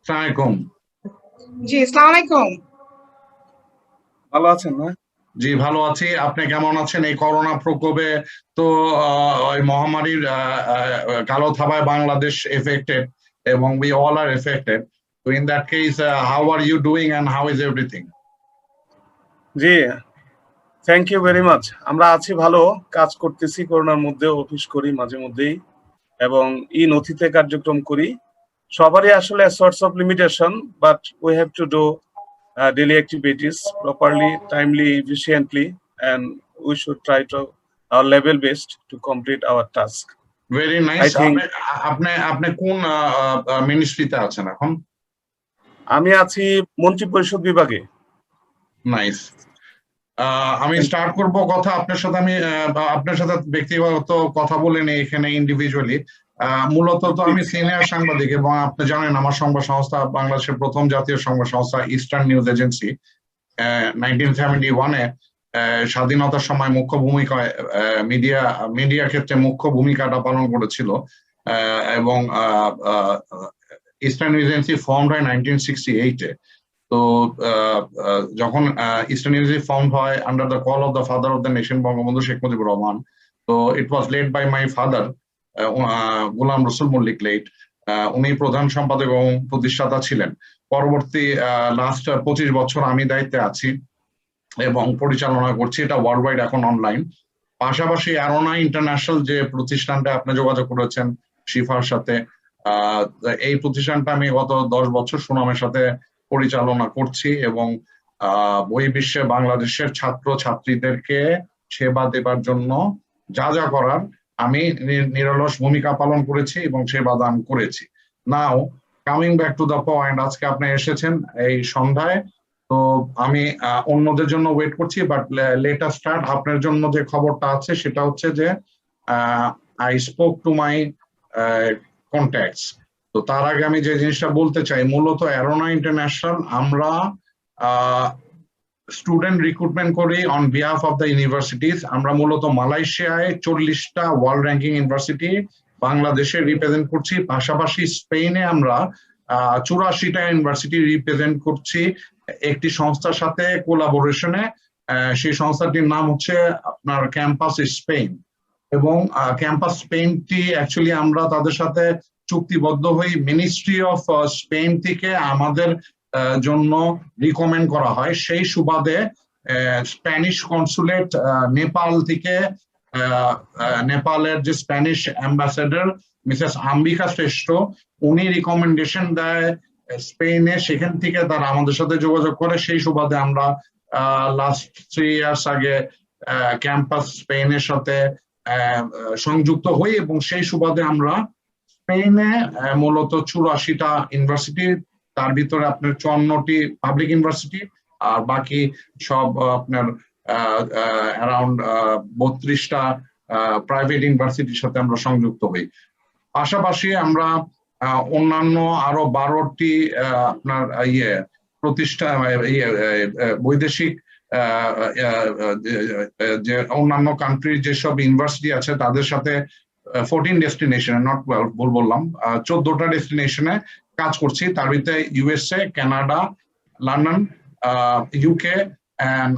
আসসালামু আলাইকুম। জি, আসসালামু আলাইকুম। ভালো আছেন না? জি, ভালো আছি। আপনি কেমন আছেন? এই করোনা প্রকোপে তো ওই মহামারীর কালো থাবায় বাংলাদেশ এফেক্টেড এবং we all are affected. So in that case, how are you doing and how is everything? জি, থ্যাংক ইউ ভেরি মাচ। আমরা আছি ভালো, কাজ করতেছি করোনার মধ্যে, অফিস করি মাঝে মধ্যেই এবং নথিতে কার্যক্রম করি। সবারই আসলে sorts of limitation, but we have to do daily activities properly, timely, efficiently, and we should try to our level best to complete our task. Very I nice. think আপনি আপনি কোন মিনিস্ট্রিতে আছেন এখন? আমি আছি মন্ত্রী পরিষদ বিভাগে। নাইস। আমি স্টার্ট করব কথা আপনার সাথে। আমি আপনার সাথে ব্যক্তিগত কথা বলে নেই এখানে ইন্ডিভিজুয়ালি। মূলত তো আমি সিনিয়র সাংবাদিক এবং আপনি জানেন আমার সংবাদ সংস্থা বাংলাদেশের প্রথম জাতীয় সংবাদ সংস্থা ইস্টার্ন নিউজ এজেন্সি 1971-এ স্বাধীনতার সময় মুখ্য ভূমিকায় মিডিয়া ক্ষেত্রে মুখ্য ভূমিকাটা পালন করেছিল এবং ইস্টার্ন নিউজ এজেন্সি ফর্ম হয় 1968-এ। তো যখন ইস্টার্ন ইউনিভার্সিটি ফর্ম হয় under the call of the father of the nation Bangabandhu Sheikh Mujibur Rahman, তো ইট ওয়াজ লেড বাই মাই ফাদার গোলাম রসুল মল্লিক লেট। উনি প্রধান সম্পাদক এবং প্রতিষ্ঠাতা ছিলেন। পরবর্তী লাস্ট 25 বছর আমি দায়িত্বে আছি এবং পরিচালনা করছি। এটা ওয়ার্ল্ড ওয়াইড এখন অনলাইন। পাশাপাশি অ্যারোনা ইন্টারন্যাশনাল যে প্রতিষ্ঠানটা আপনি যোগাযোগ করেছেন শিফার সাথে, এই প্রতিষ্ঠানটা আমি গত 10 বছর সুনামের সাথে পরিচালনা করছি এবং বহির্বিশ্বে বাংলাদেশের ছাত্র ছাত্রীদেরকে সেবা দেবার জন্য যা যা করার আমি নিরলস ভূমিকা পালন করেছি এবং সেবা দান করেছি। নাও coming back to the point, আজকে আপনি এসেছেন এই সন্ধ্যায়, তো আমি অন্যদের জন্য ওয়েট করছি, বাট লেটার স্টার্ট। আপনার জন্য যে খবরটা আছে সেটা হচ্ছে যে I spoke to my contacts. তো তার আগে আমি যে জিনিসটা বলতে চাই, মূলত অ্যারোনা ইন্টারন্যাশনাল আমরা স্টুডেন্ট রিক্রুটমেন্ট করি on behalf of the universities. আমরা মূলত মালয়েশিয়ায় 40টা ওয়ার্ল্ড র্যাঙ্কিং ইউনিভার্সিটি বাংলাদেশে রিপ্রেজেন্ট করছি। পাশাপাশি স্পেনে আমরা 84টা ইউনিভার্সিটি রিপ্রেজেন্ট করছি একটি সংস্থার সাথে কোলাবোরেশনে। সেই সংস্থাটির নাম হচ্ছে আপনার ক্যাম্পাস স্পেন। এবং ক্যাম্পাস স্পেনটি অ্যাকচুয়ালি আমরা তাদের সাথে চুক্তিবদ্ধ হই মিনিস্ট্রি অফ স্পেন থেকে আমাদের জন্য রিকমেন্ড করা হয়। সেই সুবাদে স্প্যানিশ কনসুলেট নেপাল থেকে নেপালের যে স্প্যানিশ অ্যাম্বাসেডর মিসেস আম্বিকা শ্রেষ্ঠ, উনি রিকমেন্ডেশন দেয় স্পেনে, সেখান থেকে তারা আমাদের সাথে যোগাযোগ করে। সেই সুবাদে আমরা লাস্ট 3 ইয়ার্স আগে ক্যাম্পাস স্পেনের সাথে সংযুক্ত হই এবং সেই সুবাদে আমরা স্পেনে মূলত 84টা ইউনিভার্সিটি, তার ভিতরে আপনার 54টি পাবলিক ইউনিভার্সিটি আর বাকি সব আপনার অ্যারাউন্ড 32টা প্রাইভেট ইউনিভার্সিটির সাথে আমরা সংযুক্ত হই। পাশাপাশি আমরা অন্যান্য আরো 12টি আপনার প্রতিষ্ঠান বৈদেশিক যে অন্যান্য কান্ট্রির যেসব ইউনিভার্সিটি আছে তাদের সাথে 14 ডেস্টিনেশনে, নট 12, ভুল বললাম, 14টা ডেস্টিনেশনে কাজ করছি। তার ভিতরে USA, Canada, London, UK and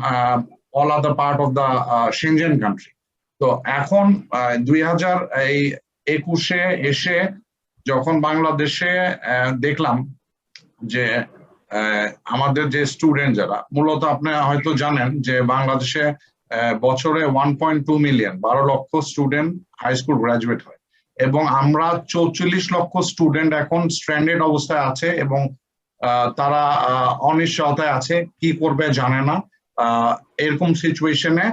all other part of the Schengen country. তো এখন 2021-এ এসে যখন বাংলাদেশে দেখলাম যে আমাদের যে স্টুডেন্ট যারা, মূলত আপনি হয়তো জানেন যে বাংলাদেশে বছরে 1.2 মিলিয়ন 12 লক্ষ স্টুডেন্ট হাই স্কুল গ্রাজুয়েট হয় এবং আমরা 44 লক্ষ স্টুডেন্ট এখন স্ট্র্যান্ডেড অবস্থায় আছে এবং তারা অনিশ্চয়তায় আছে, কি করবে জানে না। এরকম সিচুয়েশনে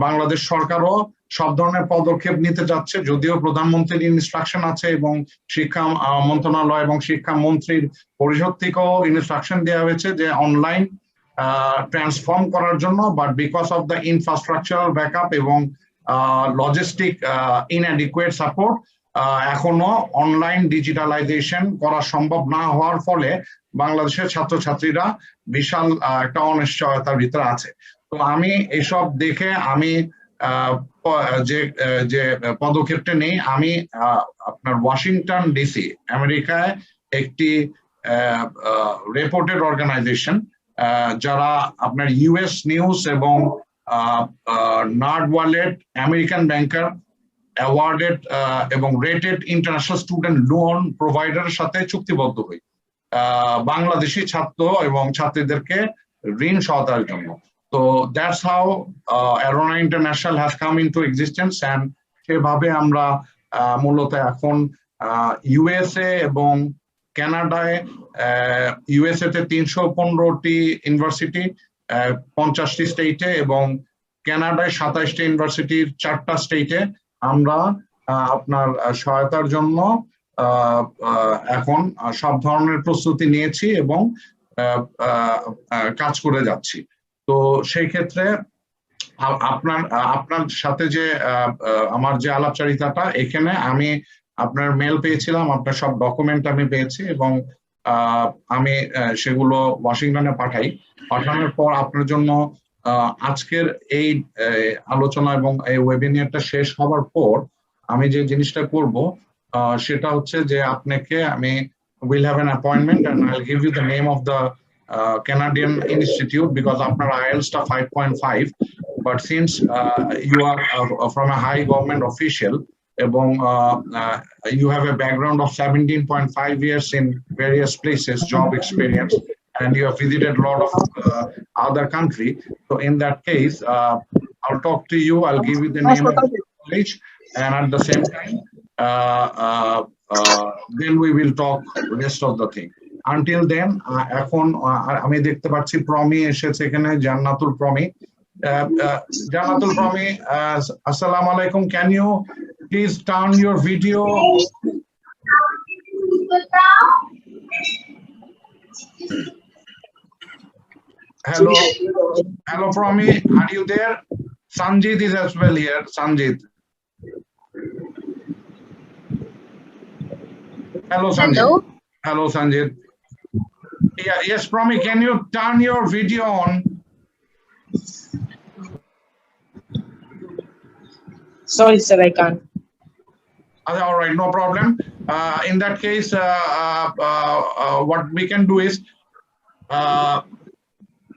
বাংলাদেশ সরকারও সব ধরনের পদক্ষেপ নিতে যাচ্ছে, যদিও প্রধানমন্ত্রীর ইনস্ট্রাকশন আছে এবং শিক্ষা মন্ত্রণালয় এবং শিক্ষা মন্ত্রীর পরিষদ থেকেও ইনস্ট্রাকশন দেওয়া হয়েছে যে অনলাইন ট্রান্সফর্ম করার জন্য, but because of the infrastructural backup এবং লজিস্টিক ইনঅ্যাডিকুয়েট সাপোর্ট এখনো অনলাইন ডিজিটালাইজেশন করা সম্ভব না হওয়ার ফলে বাংলাদেশের ছাত্রছাত্রীরা বিশাল একটা অনিশ্চয়তার ভিতরে আছে। তো আমি এসব দেখে আমি যে পদক্ষেপটা নেই, আমি আপনার ওয়াশিংটন ডিসি আমেরিকায় একটি রেপোর্টেড অর্গানাইজেশন, যারা আপনার ইউএস নিউজ এবং নার্ড ওয়ালেট, আমেরিকান ব্যাংকার, অ্যাওয়ার্ডেড এবং রেটেড ইন্টারন্যাশনাল স্টুডেন্ট লোন প্রোভাইডারের সাথে চুক্তিবদ্ধ হই বাংলাদেশি ছাত্র এবং ছাত্রীদেরকে ঋণ সহায়তার জন্য। তো that's how Arona International has come into existence, and সেভাবে আমরা মূলত এখন ইউএসএ এবং কানাডায়, ইউএসএ তে 315টি ইউনিভার্সিটি 50টি স্টেটে এবং কানাডায় 27টি ইউনিভার্সিটির 4টা স্টেটে আমরা আপনার সহায়তার জন্য এখন সব ধরনের প্রস্তুতি নিয়েছি এবং কাজ করে যাচ্ছি। তো সেই ক্ষেত্রে আপনার সাথে যে আমার যে আলাপচারিতাটা, এখানে আমি আপনার মেল পেয়েছিলাম, আপনার সব ডকুমেন্ট আমি পেয়েছি এবং আমি সেগুলো ওয়াশিংটনে পাঠানোর পর আপনার জন্য আজকের এই আলোচনা এবং এই ওয়েবিনারটা শেষ হওয়ার পর আমি যে জিনিসটা করব সেটা হচ্ছে যে আপনাকে আমি will have an appointment and I'll give you the name of the Canadian Institute, because আপনার IELTS টা 5.5, but since you are from a high government official এবং you have a background of 17.5 years in various places, job experience, and you have visited a lot of other country. So in that case, I'll talk to you, I'll give you the name of the college, and at the same time, then we will talk rest of the thing. Until then, এখন আমি দেখতে পাচ্ছি প্রমি এসেছে এখানে, জান্নাতুল Promi. Janatul Promi, assalamu alaikum. Can you please turn your video? Hello, hello Promi, are you there? Sanjit is as well here. Sanjit. Hello Sanjit. Hello. Hello Sanjit. Yeah, yes, Promi, can you turn your video on? Sorry, sir, I can't. All right, no problem. In that case, what we can do is,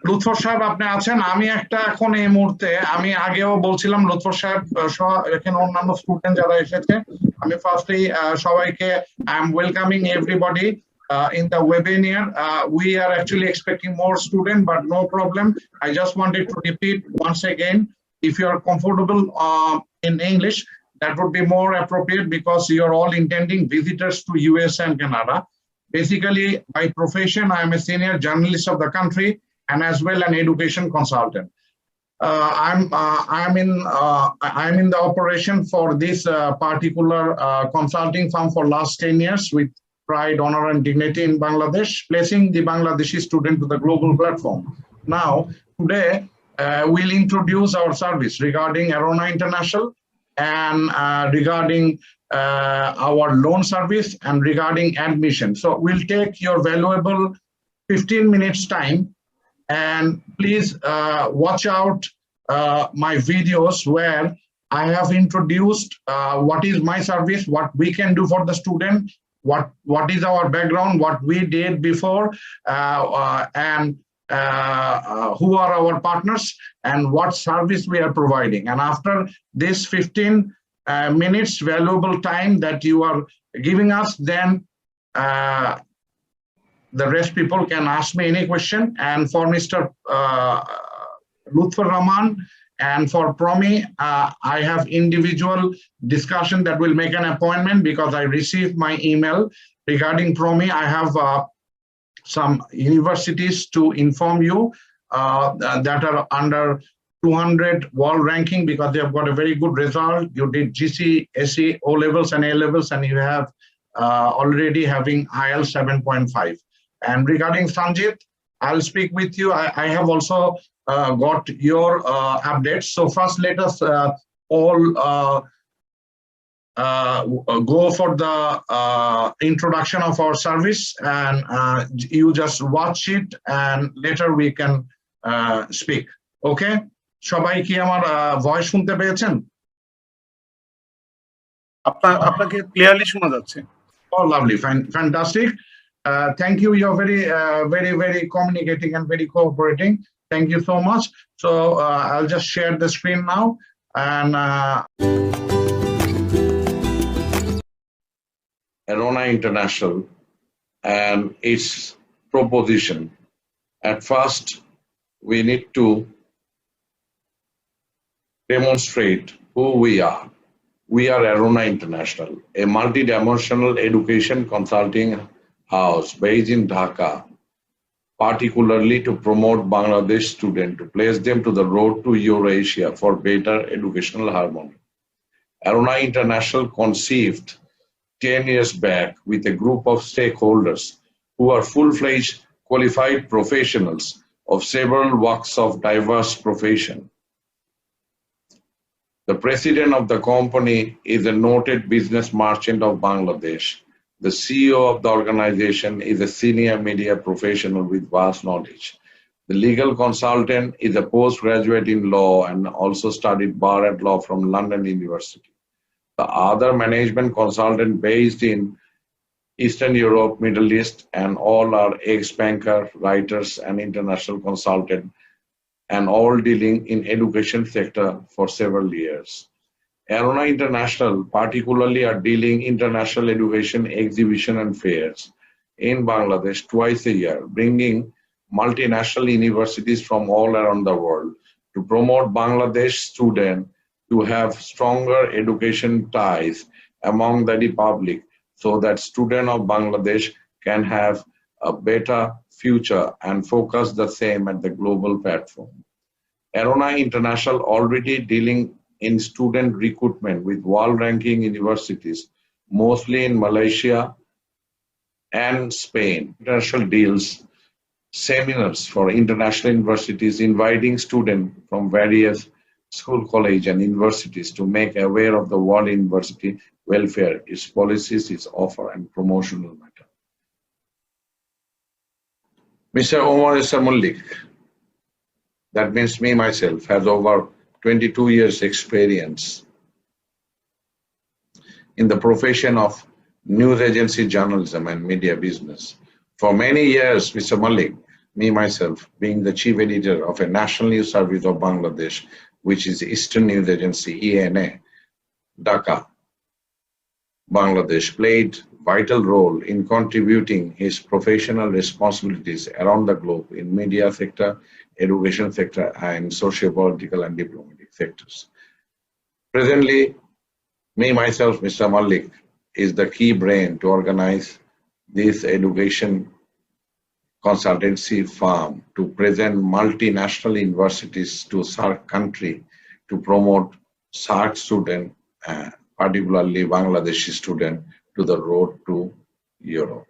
Lutfur সাহেব আপনি আছেন, আমি একটা এখন এই মুহূর্তে, আমি আগেও বলছিলাম লুৎফর সাহেব সহ এখানে অন্যান্য স্টুডেন্ট যারা এসেছে, আমি ফার্স্টলি সবাইকে I am welcoming everybody in the webinar. We are actually expecting more students, but no problem. I just wanted to repeat once again, if you are comfortable in English, that would be more appropriate because you are all intending visitors to US and Canada. Basically, by profession, I am a senior journalist of the country and as well an education consultant. I'm in the operation for this particular consulting firm for last 10 years with pride, honor, and dignity in Bangladesh, placing the Bangladeshi student to the global platform. Now, today, we'll introduce our service regarding Arona International and regarding our loan service and regarding admission. So we'll take your valuable 15 minutes time, and please watch out my videos where I have introduced what is my service, what we can do for the student, what is our background, what we did before, and who are our partners and what service we are providing. And after this 15 minutes valuable time that you are giving us, then the rest people can ask me any question. And for Mr. Lutfur Rahman and for Promi, I have individual discussion that will make an appointment because I received my email regarding Promi. I have some universities to inform you that are under 200 world ranking because they have got a very good result. You did GC, SE, O levels and A levels, and you have already having IELTS 7.5. And regarding Sanjit, I'll speak with you. I have also got your updates. So first, let us all go for the introduction of our service, and you just watch it and later we can speak. Okay? সবাই কি আমার voice শুনতে পেয়েছেন? আপনাকে clearly শোনা যাচ্ছে। Oh, lovely, fantastic. Thank you. You're very communicating and very cooperating. Thank you so much. So I'll just share the screen now. And Arona International and its proposition. At first, we need to demonstrate who we are. We are Arona International, a multidimensional education consulting house based in Dhaka, particularly to promote Bangladesh students, to place them to the road to Eurasia for better educational harmony. Arona International conceived 10 years back with a group of stakeholders who are full-fledged qualified professionals of several walks of diverse profession. The president of the company is a noted business merchant of Bangladesh. The CEO of the organization is a senior media professional with vast knowledge. The legal consultant is a postgraduate in law and also studied bar and law from London University. The other management consultant based in Eastern Europe, Middle East, and all are ex-banker, writers, and international consultants, and all dealing in education sector for several years. Arona International particularly are dealing international education exhibition and fairs in Bangladesh twice a year, bringing multinational universities from all around the world to promote Bangladesh students to have stronger education ties among the public so that students of Bangladesh can have a better future and focus the same at the global platform. Arona International already dealing in student recruitment with world-ranking universities, mostly in Malaysia and Spain. International deals seminars for international universities, inviting students from various school, college, and universities to make aware of the world university welfare, its policies, its offer, and promotional matter. Mr. Omar Mullik, that means me myself, has over 22 years experience in the profession of news agency journalism and media business. For many years, Mr. Mullik, me myself, being the chief editor of a national news service of Bangladesh, which is Eastern News Agency, ENA, Dhaka, Bangladesh, played vital role in contributing his professional responsibilities around the globe in media sector, education sector, and socio-political and diplomatic sectors. Presently, me myself, Mr. Mullik, is the key brain to organize this education consultancy firm to present multinational universities to SAARC country to promote SAARC students, particularly Bangladeshi students, to the road to Europe.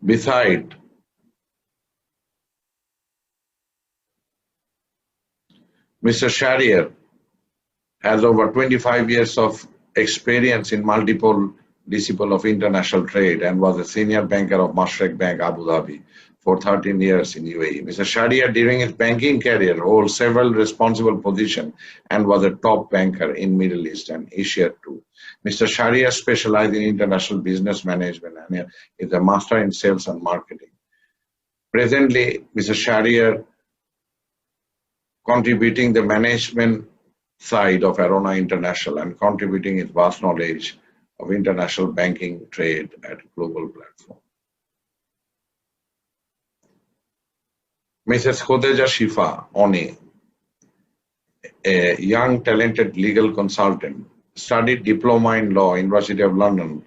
Besides, Mr. Sharier has over 25 years of experience in multiple disciplines of international trade and was a senior banker of Mashreq Bank, Abu Dhabi, for 13 years in UAE. Mr. Sharier, during his banking career, holds several responsible positions and was a top banker in Middle East and Asia too. Mr. Sharier specialized in international business management and is a master in sales and marketing. Presently, Mr. Sharier contributing the management side of Arona International and contributing his vast knowledge of international banking trade at a global platform. Mrs. Khodeja Shifa Oni, a young talented legal consultant, studied diploma in law, University of London,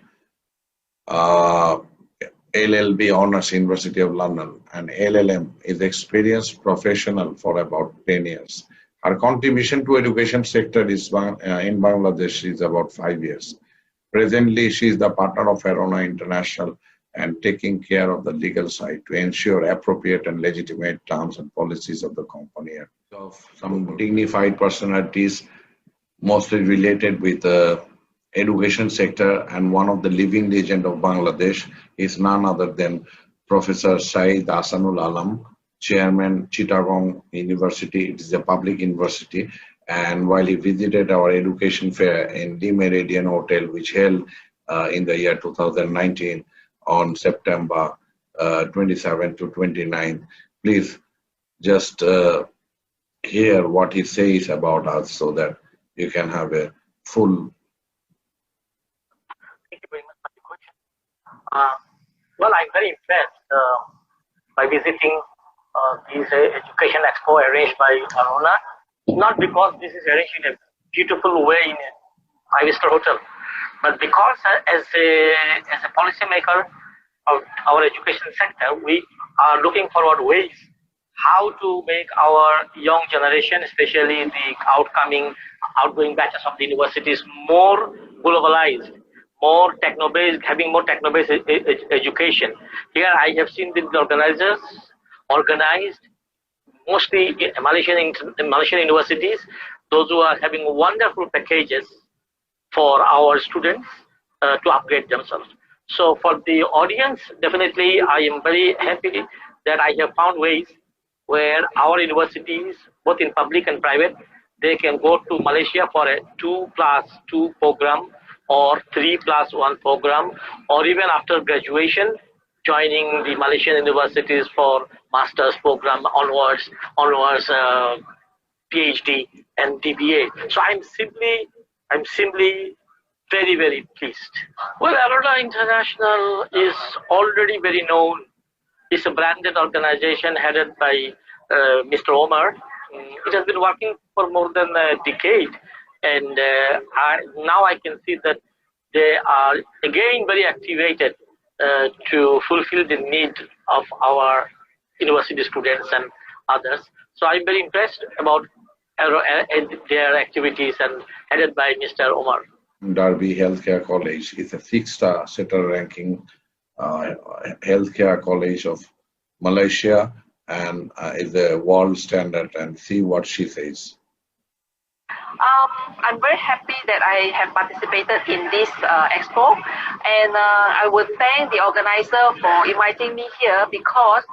LLB honors, University of London, and LLM, is experienced professional for about 10 years. Her contribution to education sector is in Bangladesh is about 5 years. Presently, she is the partner of Arona International and taking care of the legal side to ensure appropriate and legitimate terms and policies of the company. Of some dignified personalities, mostly related with the education sector, and one of the living legend of Bangladesh is none other than Professor Saeed Ahsanul Alam, Chairman, Chittagong University. It is a public university. And while he visited our education fair in the Meridian Hotel, which held in the year 2019, on September 27 to 29. Please just hear what he says about us so that you can have a full. Thank you very much for the question. Well, I'm very impressed by visiting this education expo arranged by Arona. Not because this is arranged in a beautiful way in a five-star hotel, but because as a policymaker of our education sector, we are looking forward ways how to make our young generation, especially the outgoing batches of the universities, more globalized, more techno-based, having more techno-based education. Here I have seen the organizers organized mostly in Malaysian universities, those who are having wonderful packages for our students to upgrade themselves. So for the audience, definitely I am very happy that I have found ways where our universities, both in public and private, they can go to Malaysia for a 2+2 program or 3+1 program, or even after graduation, joining the Malaysian universities for master's program onwards, PhD and DBA. So I'm simply very, very pleased. Well, Arona International is already very known. It's a branded organization headed by Mr. Omar. It has been working for more than a decade, and now I can see that they are again very activated to fulfill the need of our university students and others. So I'm very impressed about their activities and headed by Mr. Omar. Derby Healthcare College is a 6-star setter ranking healthcare college of Malaysia, and is a world standard. And see what she says. I'm very happy that I have participated in this expo, and I would thank the organizer for inviting me here, because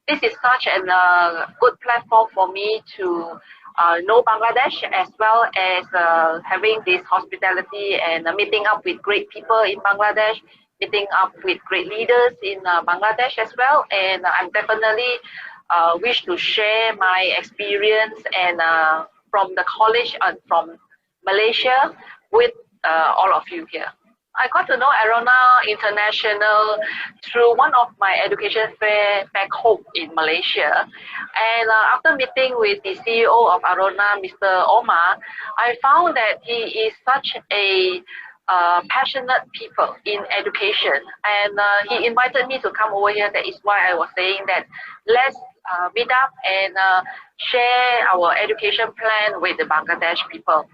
this is such a good platform for me to know Bangladesh, as well as having this hospitality and meeting up with great people in Bangladesh, meeting up with great leaders in Bangladesh as well. And I'm definitely wish to share my experience and from the college and from Malaysia with all of you here. I got to know Arona International through one of my education fair back home in Malaysia. And after meeting with the CEO of Arona, Mr. Omar, I found that he is such a passionate people in education. And he invited me to come over here. That is why I was saying that let's meet up and share our education plan with the Bangladesh people.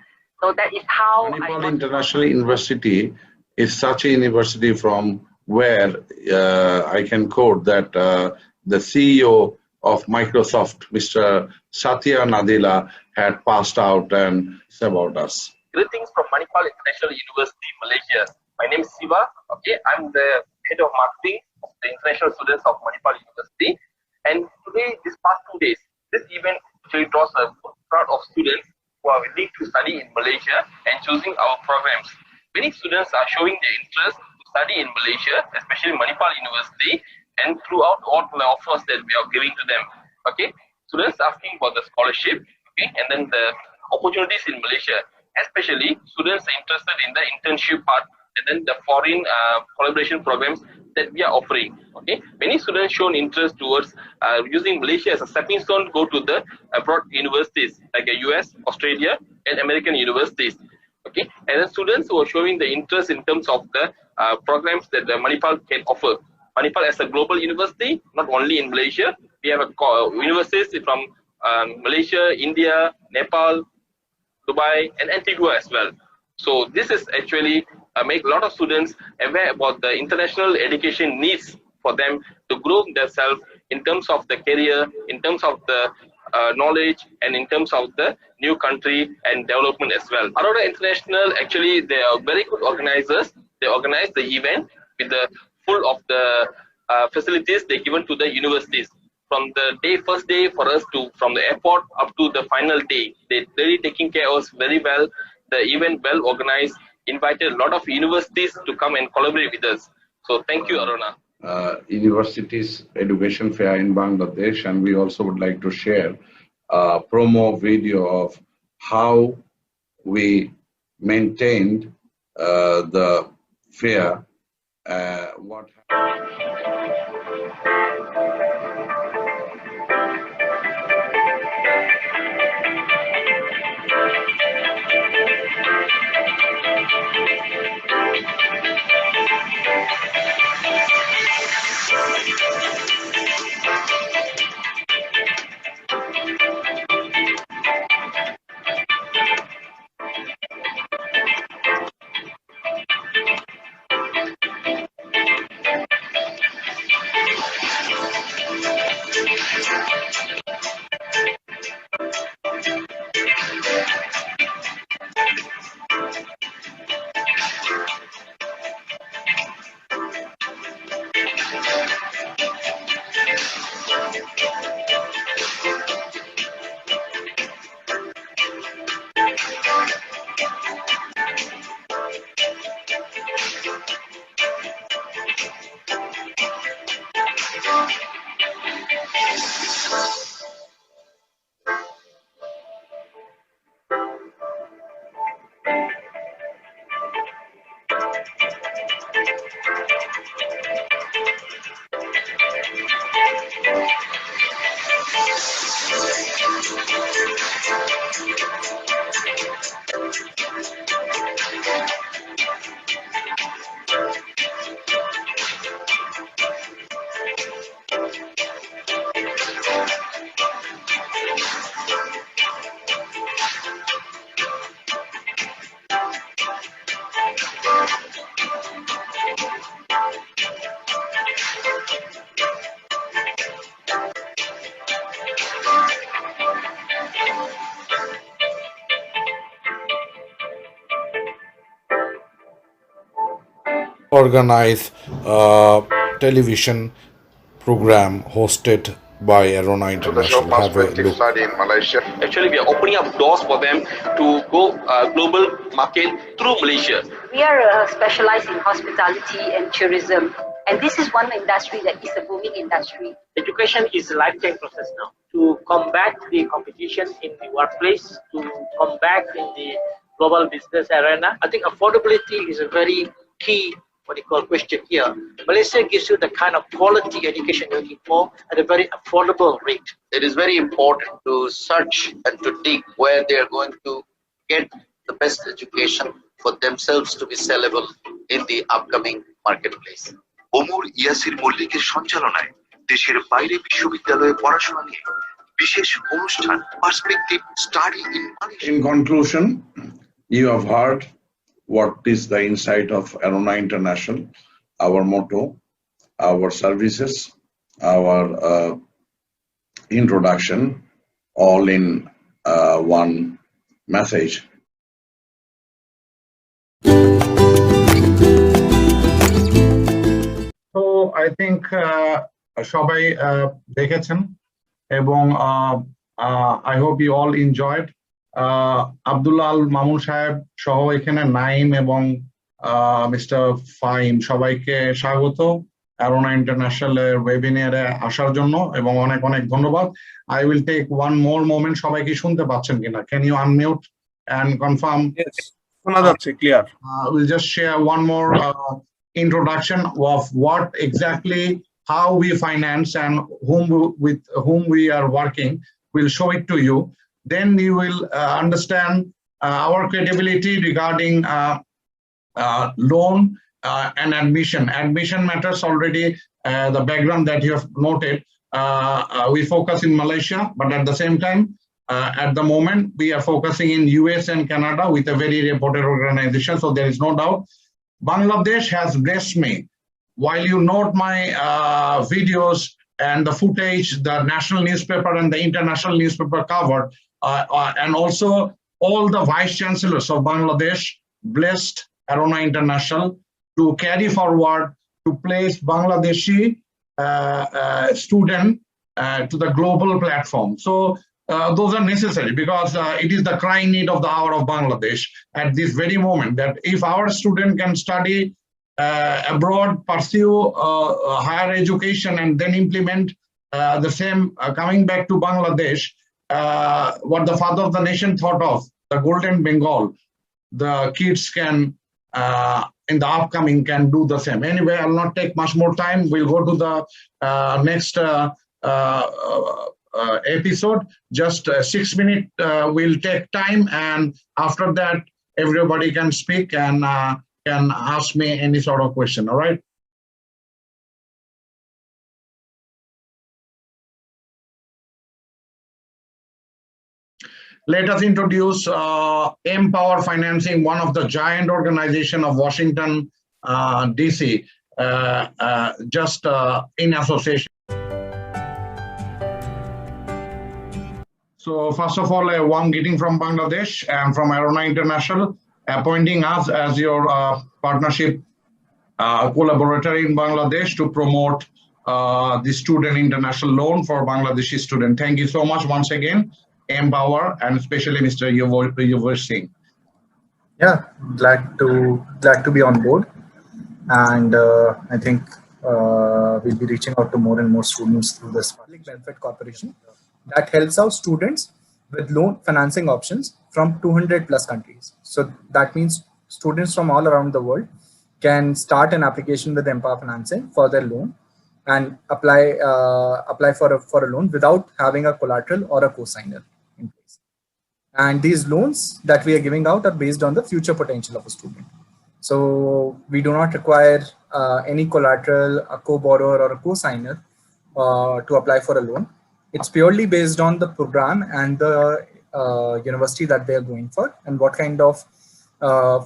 So that is how Manipal International University is such a university from where I can quote that the CEO of Microsoft, Mr. Satya Nadella, had passed out and said about us. Greetings from Manipal International University, Malaysia. My name is Siva. Okay, I'm the head of marketing of the international students of Manipal University. And today, this past 2 days, this event actually draws a crowd of students who are willing to study in Malaysia and choosing our programs. Many students are showing their interest to study in Malaysia, especially Manipal University, and throughout all the offers that we are giving to them. Okay, students asking for the scholarship, okay, and then the opportunities in Malaysia, especially students are interested in the internship part, and then the foreign collaboration programs that we are offering. Okay, many students shown interest towards using Malaysia as a stepping stone to go to the abroad universities like the US, Australia, and American universities. Okay, and then students who are showing the interest in terms of the programs that the Manipal can offer. Manipal as a global university, not only in Malaysia, we have universities from Malaysia, India, Nepal, Dubai, and Antigua as well. So this is actually make a lot of students aware about the international education needs for them to grow themselves in terms of the career, in terms of the knowledge, and in terms of the new country and development as well. Arona International, actually, they are very good organizers. They organize the event with the full of the facilities they given to the universities. From the first day for us from the airport up to the final day, they really taking care of us very well. The event well organized, invited a lot of universities to come and collaborate with us. So thank you, Arona. universities education fair in Bangladesh, and we also would like to share a promo video of how we maintained the fair. What organize a television program hosted by Arona International. Have a look. Study in Malaysia. Actually, we are opening up doors for them to go global market through Malaysia. We are specialized in hospitality and tourism, and this is one industry that is a booming industry. Education is a lifetime process now. To combat the competition in the workplace, to combat in the global business arena, I think affordability is a very key question here. Malaysia gives you the kind of quality education you're looking for at a very affordable rate. It is very important to search and to dig where they are going to get the best education for themselves to be sellable in the upcoming marketplace. Omar Yasir মল্লিকের সঞ্চালনায় দেশের বাইরে বিশ্ববিদ্যালয়ে পড়াশোনা নিয়ে বিশেষ অনুষ্ঠান perspective study in Malaysia. In conclusion, you have heard what is the insight of Arona International, our motto, our services, our introduction, all in one message. So I think সবাই দেখেছেন এবং I hope you all enjoyed. Abdullah Al Mamun সাহেব সহ এখানে নাইম এবং mister Faim সবাইকে স্বাগত অ্যারোনা ইন্টারন্যাশনালের ওয়েবিনারে আসার জন্য এবং অনেক অনেক ধন্যবাদ। I will take one more moment. সবাই কি শুনতে পাচ্ছেন কিনা? Can you unmute and confirm? Yes, শোনা যাচ্ছে clear. We'll just share one more introduction of what exactly how we finance and with whom we are working. We'll show it to you. Then you will understand our credibility regarding loan and admission. Admission matters already, the background that you have noted. We focus in Malaysia, but at the same time, at the moment, we are focusing in US and Canada with a very reputed organization, so there is no doubt. Bangladesh has blessed me. While you note my videos and the footage, the national newspaper and the international newspaper covered, and also all the vice chancellors of Bangladesh blessed Arona International to carry forward to place Bangladeshi student to the global platform. So those are necessary because it is the crying need of the hour of Bangladesh at this very moment, that if our student can study abroad, pursue higher education, and then implement the same coming back to Bangladesh, what the father of the nation thought of, the Golden Bengal, the kids can, in the upcoming, can do the same. Anyway, I'll not take much more time. We'll go to the next episode. Just 6 minutes will take time, and after that, everybody can speak and can ask me any sort of question. All right. Let us introduce Empower Financing, one of the giant organization of Washington, DC, just in association. So first of all, a warm greeting from Bangladesh and from Arona International, appointing us as your partnership collaborator in Bangladesh to promote the student international loan for Bangladeshi student. Thank you so much once again, Empower, and especially Mr. Yuvir Singh. Yeah, glad to be on board, and I think we'll be reaching out to more and more students through this public benefit corporation that helps out students with loan financing options from 200 plus countries. So that means students from all around the world can start an application with Empower Financing for their loan and apply for a loan without having a collateral or a co-signer in place. And these loans that we are giving out are based on the future potential of a student. So we do not require any collateral, a co-borrower, or a co-signer to apply for a loan. It's purely based on the program and the university that they are going for and what kind of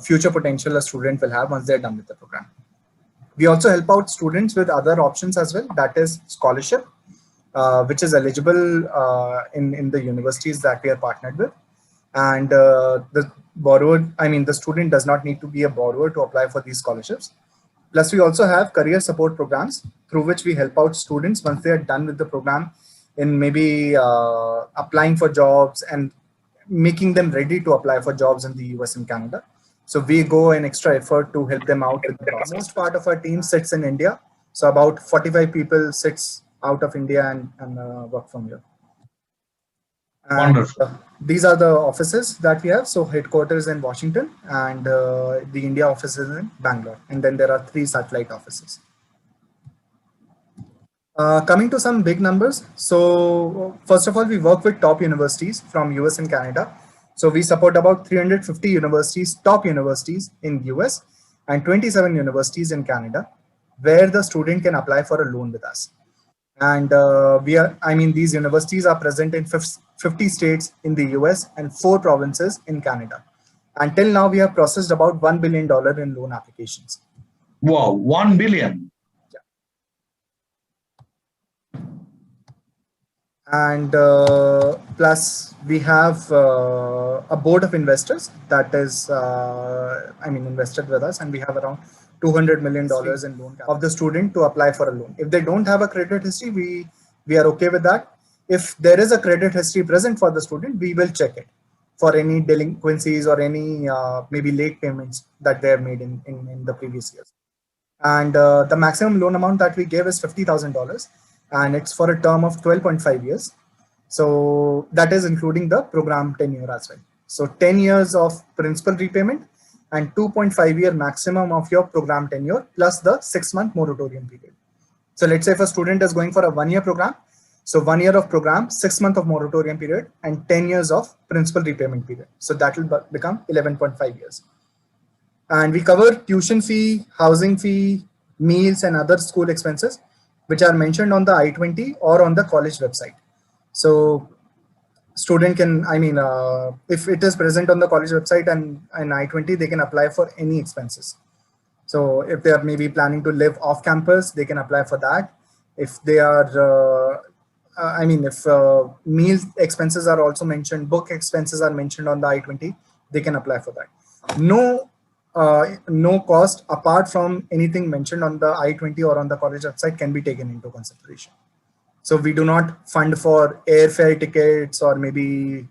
future potential a student will have once they're done with the program. We also help out students with other options as well, that is scholarship, which is eligible in the universities that we are partnered with. And the student does not need to be a borrower to apply for these scholarships. Plus, we also have career support programs through which we help out students once they are done with the program in maybe applying for jobs and making them ready to apply for jobs in the US and Canada. So we go an extra effort to help them out with the process. Most part of our team sits in India. So about 45 people sits out of India and work from here. And, wonderful. These are the offices that we have. So headquarters in Washington and the India office is in Bangalore. And then there are 3 satellite offices. Coming to some big numbers. So first of all, we work with top universities from US and Canada. So we support about 350 universities, top universities in US and 27 universities in Canada, where the student can apply for a loan with us. And these universities are present in 50 states in the US and 4 provinces in Canada. Until now, we have processed about $1 billion in loan applications. Wow, 1 billion. And plus we have a board of investors that is invested with us, and we have around $200 million in loan of the student to apply for a loan. If they don't have a credit history, we are okay with that. If there is a credit history present for the student, we will check it for any delinquencies or any maybe late payments that they have made in the previous years. And the maximum loan amount that we give is $50,000. And it's for a term of 12.5 years. So that is including the program tenure as well. So 10 years of principal repayment and 2.5-year maximum of your program tenure plus the 6-month moratorium period. So let's say if a student is going for a 1-year program, so 1 year of program, 6 months of moratorium period, and 10 years of principal repayment period. So that will become 11.5 years. And we cover tuition fee, housing fee, meals, and other school expenses, which are mentioned on the I-20 or on the college website. So student can, if it is present on the college website and I-20, they can apply for any expenses. So if they are maybe planning to live off campus, they can apply for that. If they are, if meal expenses are also mentioned, book expenses are mentioned on the I-20, they can apply for that. No cost apart from anything mentioned on the I-20 or on the college website can be taken into consideration. So we do not fund for airfare tickets or maybe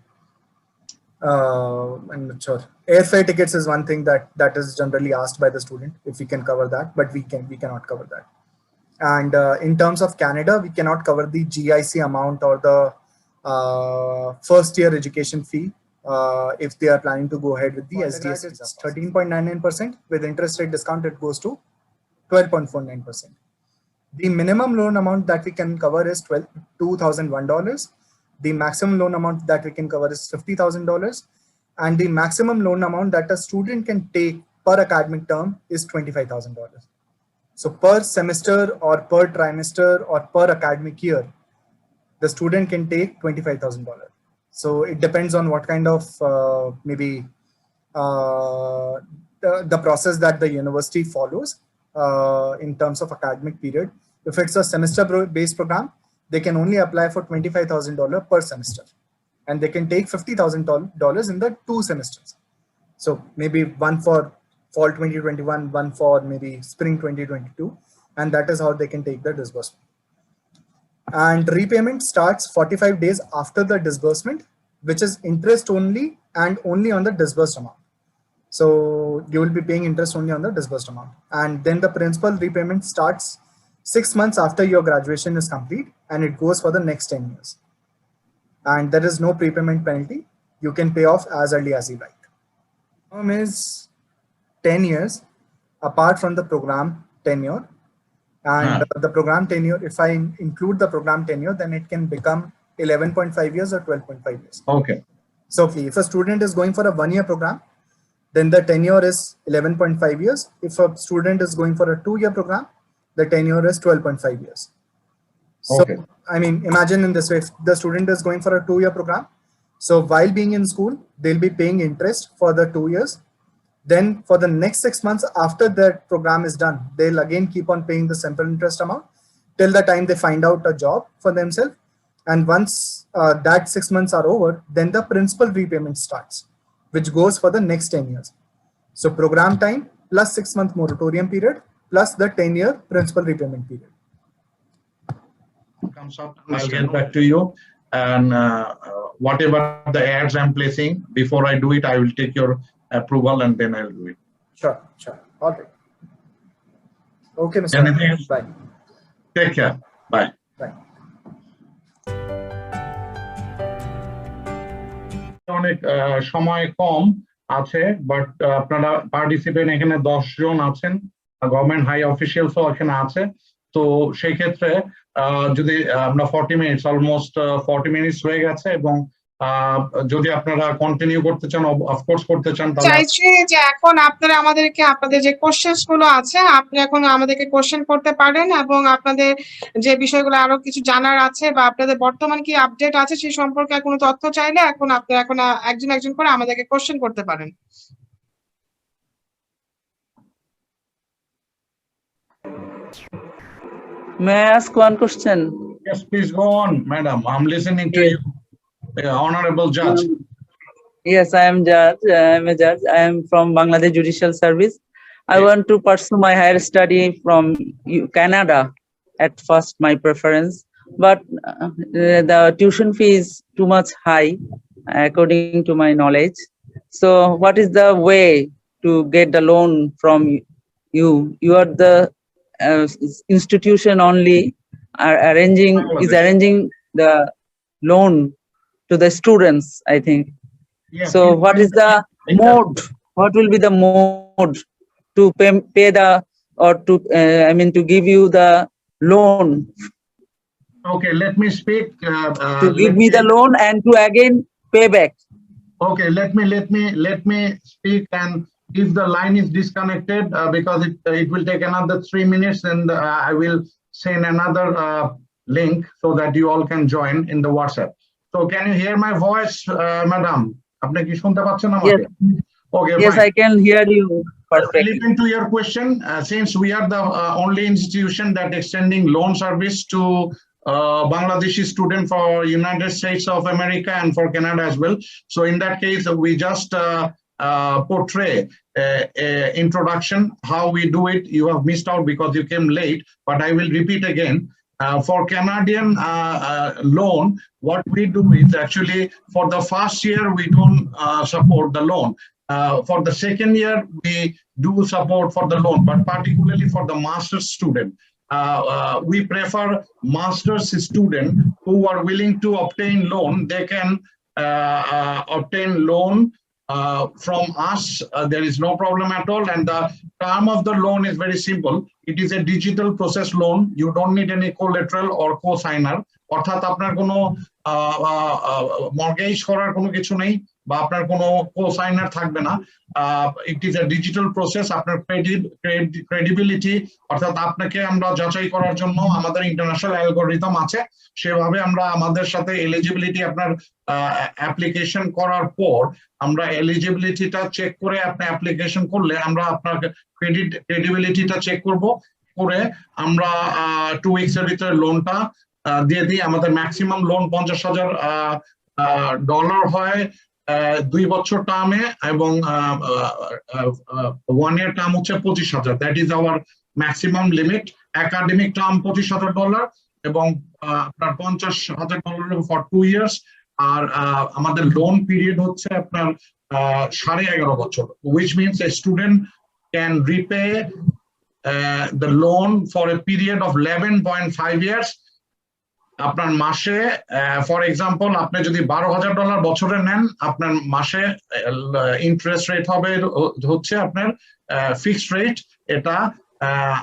I'm not sure. Airfare tickets is one thing that is generally asked by the student if we can cover that, but we cannot cover that. And in terms of Canada, we cannot cover the GIC amount or the first year education fee if they are planning to go ahead with the SDS. It's 13.99%. With interest rate discount, it goes to 12.49%. The minimum loan amount that we can cover is $2,001. The maximum loan amount that we can cover is $50,000. And the maximum loan amount that a student can take per academic term is $25,000. So per semester or per trimester or per academic year, the student can take $25,000. So it depends on what kind of the process that the university follows in terms of academic period. If it's a semester-based program, they can only apply for $25,000 per semester, and they can take $50,000 in the 2 semesters. So maybe one for fall 2021, one for maybe spring 2022, and that is how they can take the disbursement. And repayment starts 45 days after the disbursement, which is interest only and only on the disbursed amount. So you will be paying interest only on the disbursed amount. And then the principal repayment starts 6 months after your graduation is complete, and it goes for the next 10 years. And there is no prepayment penalty. You can pay off as early as you like. Term is 10 years apart from the program tenure. And the program tenure, if I include the program tenure, then it can become 11.5 years or 12.5 years. Okay. So if a student is going for a 1-year program, then the tenure is 11.5 years. If a student is going for a 2-year program, the tenure is 12.5 years. So, okay. I mean, imagine in this way, if the student is going for a 2-year program, so while being in school, they'll be paying interest for the 2 years. Then for the next 6 months after that program is done, they'll again keep on paying the simple interest amount till the time they find out a job for themselves. And once that 6 months are over, then the principal repayment starts, which goes for the next 10 years. So program time plus 6-month moratorium period plus the 10-year principal repayment period. Comes up, I'll get back to you. And whatever the ads I'm placing, before I do it, I will take your approval and then I'll do it. Sure. All right. Okay, Mr. Anything else? Bye. Take care. Bye. Bye. অনেক সময় কম আছে, but আপনারা participant এখানে 10 জন আছেন, government high অফিসিয়ালসও এখানে আছে। তো সেই ক্ষেত্রে যদি আমরা 40 মিনিটস অলমোস্ট 40 মিনিটস হয়ে গেছে, এবং যদি আপনারা কন্টিনিউ করতে চান, অফকোর্স করতে চান, তাহলে চাইছি যে এখন আপনারা আমাদেরকে আপনাদের যে কোশ্চেনস গুলো আছে আপনি এখন আমাদেরকে কোশ্চেন করতে পারেন, এবং আপনাদের যে বিষয়গুলো আরো কিছু জানার আছে বা আপনাদের বর্তমান কি আপডেট আছে সেই সম্পর্কে কোনো তথ্য চাইলে এখন আপনারা এখন একজন একজন করে আমাদেরকে কোশ্চেন করতে পারেন। May I ask one question? Yes, please go on, madam. I'm listening to you, honorable judge. Yes, I am judge. I am a judge. I am from Bangladesh Judicial Service. I want to pursue my higher study from Canada. At first, my preference, but the tuition fee is too much high, according to my knowledge. So, what is the way to get the loan from you? You are the institution only arranging the loan to the students, I think. Yes, so what is the mode? What will be the mode to pay the, or to to give you the loan? Okay, let me speak. To give me the loan and to again pay back. Okay, let me speak, and if the line is disconnected because it will take another 3 minutes, and I will send another link so that you all can join in the WhatsApp. So can you hear my voice, madam? আপনি কি শুনতে পাচ্ছেন আমাকে? Okay, yes, fine. I can hear you perfectly. Relating to your question, since we are the only institution that extending loan service to Bangladeshi student for United States of America and for Canada as well. So in that case, we just portray introduction, how we do it. You have missed out because you came late, but I will repeat again. For Canadian loan, what we do is actually for the first year we don't support the loan. For the second year we do support for the loan, but particularly for the master's student. We prefer master's student who are willing to obtain loan. They can obtain loan from us. There is no problem at all, and the term of the loan is very simple. It is a digital process loan. You don't need any collateral or co-signer. অর্থাৎ আপনার কোনো mortgage করার কোনো কিছু নেই বা আপনার কোনো co-signer থাকবে না। It is a digital process. আপনার ক্রেডিবিলিটি অর্থাৎ আপনাকে আমরা যাচাই করার জন্য আমাদের ইন্টারন্যাশনাল অ্যালগরিদম আছে, সেভাবে আমরা আমাদের সাথে এলিজিবিলিটি আপনার অ্যাপ্লিকেশন করার পর আমরা এলিজিবিলিটিটা চেক করে আপনি অ্যাপ্লিকেশন করলে আমরা আপনার ক্রেডিবিলিটিটা চেক করব, করে আমরা 2 weeks এর ভিতরে লোনটা দিয়ে দিই। আমাদের ম্যাক্সিমাম লোন $50,000 হয় 2 বছর টার্মে, এবং 1 year টার্ম হচ্ছে 25,000। That is our maximum limit. Academic term $25,000 এবং আপনার $50,000 ফর 2 years। আর আমাদের লোন পিরিয়ড হচ্ছে আপনার 11.5 বছর, which means a student can repay the loan for a period of 11.5 years। আপনার মাসে ফর এক্সাম্পল আপনি যদি $12,000 বছরে নেন, আপনার মাসে ইন্টারেস্ট রেট হবে হচ্ছে আপনার ফিক্সড রেট, এটা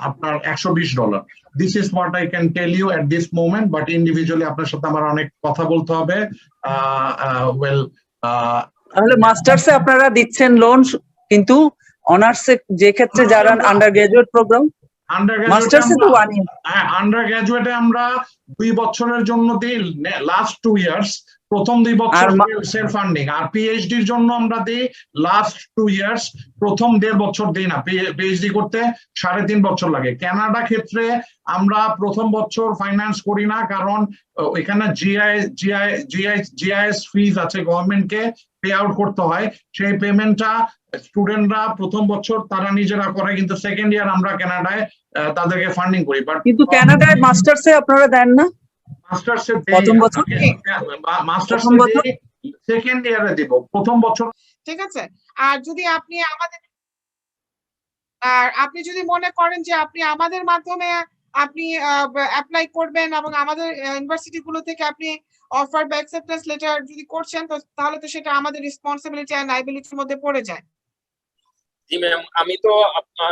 আপনার $120। This is what I can tell you at this moment, but individually আপনার সাথে আমার অনেক কথা বলতে হবে। ওয়েল, তাহলে মাস্টার্সে আপনারা দিচ্ছেন লোন, কিন্তু অনার্সে যে ক্ষেত্রে যারা আন্ডার গ্রাজুয়েট প্রোগ্রাম, আন্ডারগ্রাজুয়েটে আমরা 2 বছরের জন্য দিই লাস্ট 2 years, প্রথম 2 বছর সেলফ ফান্ডিং। আর পিএইচডির জন্য আমরা দিই লাস্ট 2 years, প্রথম 1.5 বছর দিই না। পিএইচডি করতে 3.5 বছর লাগে। কানাডা ক্ষেত্রে আমরা প্রথম বছর ফাইন্যান্স করি না, কারণ এখানে জিআইএস ফিজ আছে, গভর্নমেন্টকে পে আউট করতে হয়। সেই পেমেন্টটা স্টুডেন্টরা প্রথম বছর তারা নিজেরা করে, কিন্তু সেকেন্ড ইয়ার আমরা কানাডায় তাদেরকে ফান্ডিং করি। বাট কিন্তু কানাডায় মাস্টার্সে আপনারা দেন না? মাস্টার্সে প্রথম বছর, মাস্টার্সে সেকেন্ড ইয়ারে দিব, প্রথম বছর। ঠিক আছে। আর যদি আপনি যদি মনে করেন যে আপনি আমাদের মাধ্যমে আপনি অ্যাপ্লাই করবেন এবং আমাদের ইউনিভার্সিটি গুলো থেকে আপনি অফার বা অ্যাকসেপ্টেন্স লেটার যদি করছেন, তো তাহলে তো সেটা আমাদের রেসপন্সিবিলিটি এন্ড লায়াবিলিটির মধ্যে পড়ে যায়। জি ম্যাম, আমি তো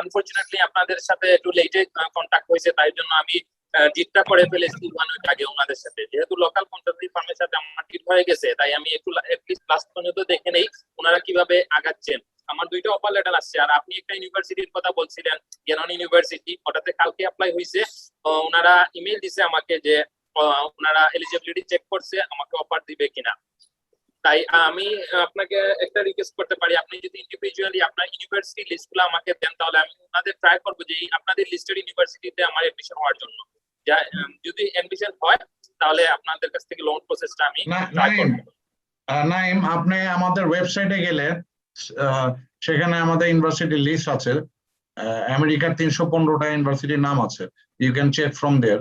আনফরচুনেটলি আপনাদের সাথে একটু লেটে কন্টাক্ট হয়েছে, তাই জন্য আমি ডিটটা করে ফেলেছি 1 week আগে ওনাদের সাথে। যেহেতু লোকাল কন্ট্রাক্টরি ফার্মের সাথে আমার ডিট হয়ে গেছে, তাই আমি একটু এটলিস্ট লাস্ট পর্যন্ত দেখে নেই ওনারা কিভাবে আগাচ্ছেন। আমার 2টা অফার লেটার আসছে। আর আপনি একটা ইউনিভার্সিটির কথা বলছিলেন, কেনন ইউনিভার্সিটি, ওটাতে কালকে অ্যাপ্লাই হয়েছে। ওনারা ইমেল দিছে আমাকে যে ওনারা এলিজিবিলিটি চেক করছে, আমাকে অফার দিবে কিনা। তাই আমি আপনাকে একটা রিকোয়েস্ট করতে পারি, আপনি যদি ইন্ডিভিজুয়ালি আপনার ইউনিভার্সিটি লিস্টগুলো আমাকে দেন, তাহলে আমি ওনাদের ট্রাই করবো যে আপনাদের লিস্টেড ইউনিভার্সিটিতে আমার এডমিশন হওয়ার জন্য। যদি এডমিশন হয় তাহলে আপনাদের কাছ থেকে লোন প্রসেসটা আমি ট্রাই করব। নাইম, আপনি আমাদের ওয়েবসাইটে গেলে সেখানে আমাদের ইউনিভার্সিটি লিস্ট আছে। আমেরিকার 315টা ইউনিভার্সিটির নাম আছে। ইউ ক্যান চেক ফ্রম দেয়ার।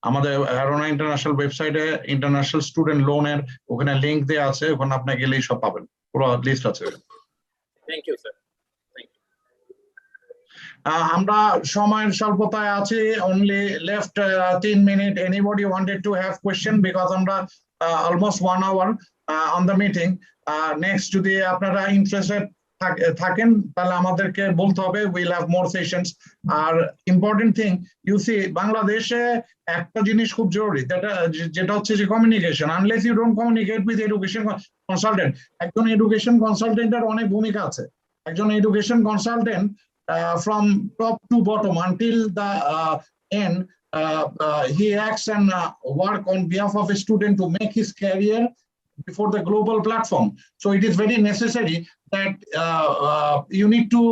আমাদের অ্যারোনা ইন্টারন্যাশনাল ওয়েবসাইটে ইন্টারন্যাশনাল স্টুডেন্ট লোনের ওখানে লিংক দেওয়া আছে, ওখানে আপনি গেলেই সব পাবেন, পুরো লিস্ট আছে। Thank you sir. আমরা সময়ের স্বল্পতায় আছি, only left 3 minutes. Anybody wanted to have question, because আমরা almost 1 hour on the meeting. Next যদি আপনারা ইন্টারেস্টেড থাকেন তাহলে আমাদেরকে বলতে হবে, we'll have more sessions. আর ইম্পর্টেন্ট থিং, ইউ সি, বাংলাদেশে একটা জিনিস খুব জরুরি, যেটা হচ্ছে যে communication. Unless you don't communicate with education consultant. একজন এডুকেশন কনসালটেন্টের অনেক ভূমিকা আছে। একজন education consultant from top to bottom until the end, he acts and work on behalf of a student to make his career before the global platform. So it is very necessary that you need to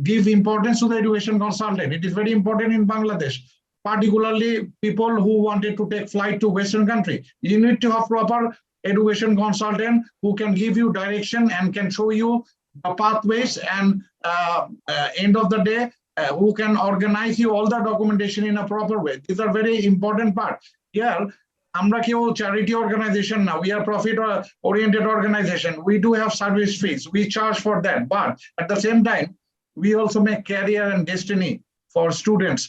give importance to the education consultant. It is very important in Bangladesh, particularly people who wanted to take flight to Western country. You need to have proper education consultant who can give you direction and can show you the pathways, and end of the day who can organize you all the documentation in a proper way. These are very important part. Here, আমরা কেউ charity organization now, we are profit oriented organization. We do have service fees, we charge for that, but at the same time, we also make career and destiny for students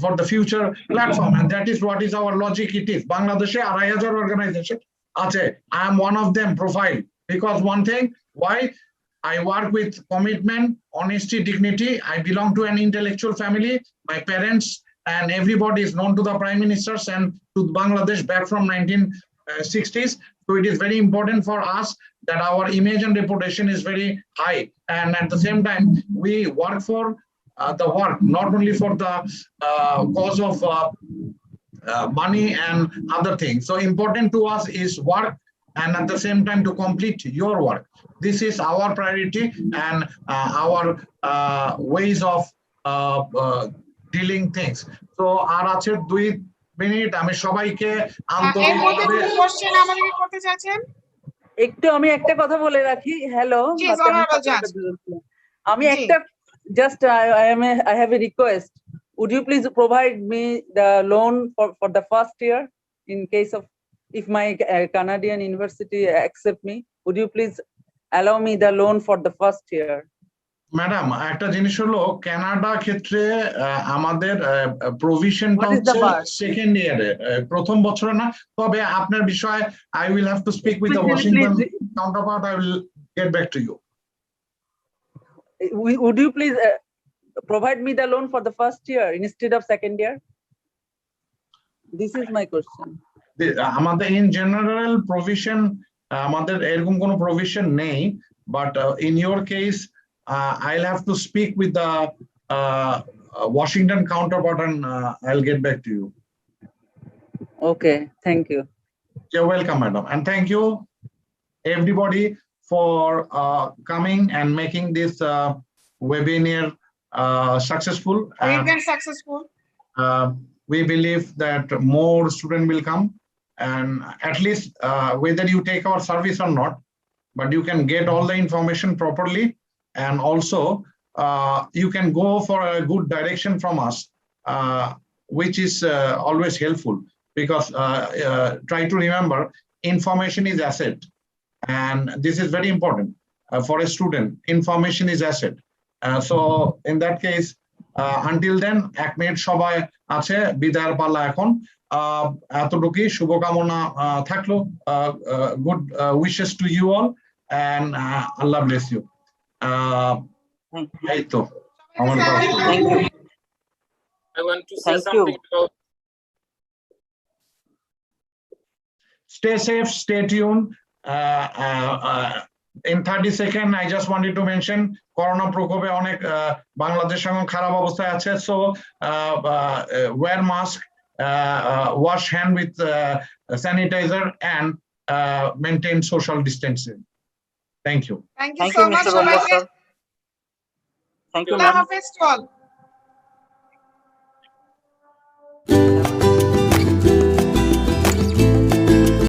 for the future platform, and that is what is our logic. It is Bangladesh 2,500 organization ache. I am one of them profile, because one thing, why I work with commitment, honesty, dignity. I belong to an intellectual family. My parents and everybody is known to the prime ministers and to Bangladesh back from 1960s. So it is very important for us that our image and reputation is very high, and at the same time we work for the work, not only for the cause of money and other things. So important to us is work, and at the same time to complete your work. This is our priority and our ways of dealing things. So আর আছে 2 minute, আমি সবাইকে আন্তরিকভাবে question আমাদেরকে করতে চাচ্ছেন। একটু আমি একটা কথা বলে রাখি। হ্যালো, আমি একটা just I have a request. Would you please provide me the loan for the first year in case of if my Canadian university accept me? Would you please allow me the loan for the first year? Madam, একটা জিনিস হলো Canada ক্ষেত্রে আমাদের প্রভিশনটা হচ্ছে second ইয়ারে, প্রথম বছরে না। তবে আপনার বিষয়ে I will have to speak with the Washington counterpart. I will get back to you. Would you please provide me the loan for the first year instead of second year? This is my question. আমাদের in general provision আমাদের এরকম কোনো provision নেই, but in your case I'll have to speak with the Washington counterpart and I'll get back to you. Okay, thank you. You're welcome, madam, and thank you everybody for coming and making this webinar successful. Successful. We believe that more students will come, and at least whether you take our service or not, but you can get all the information properly, and also you can go for a good direction from us, which is always helpful, because try to remember, information is asset, and this is very important for a student. Information is asset. So in that case, until then, 1 minute সবাই আছে, বিদায়ের পালা এখন। এতটুকুই, শুভকামনা থাকলো, good wishes to you all, and Allah bless you. এই তো আমার কাছে। I want to say something about. Stay safe, stay tuned. In 30 seconds, I just wanted to mention করোনা প্রকোপে অনেক বাংলাদেশ এখন খারাপ অবস্থায় আছে। So wear mask, wash hand with sanitizer, and maintain social distancing. Thank you. Thank you so much. Thank you, Allah Hafiz to all.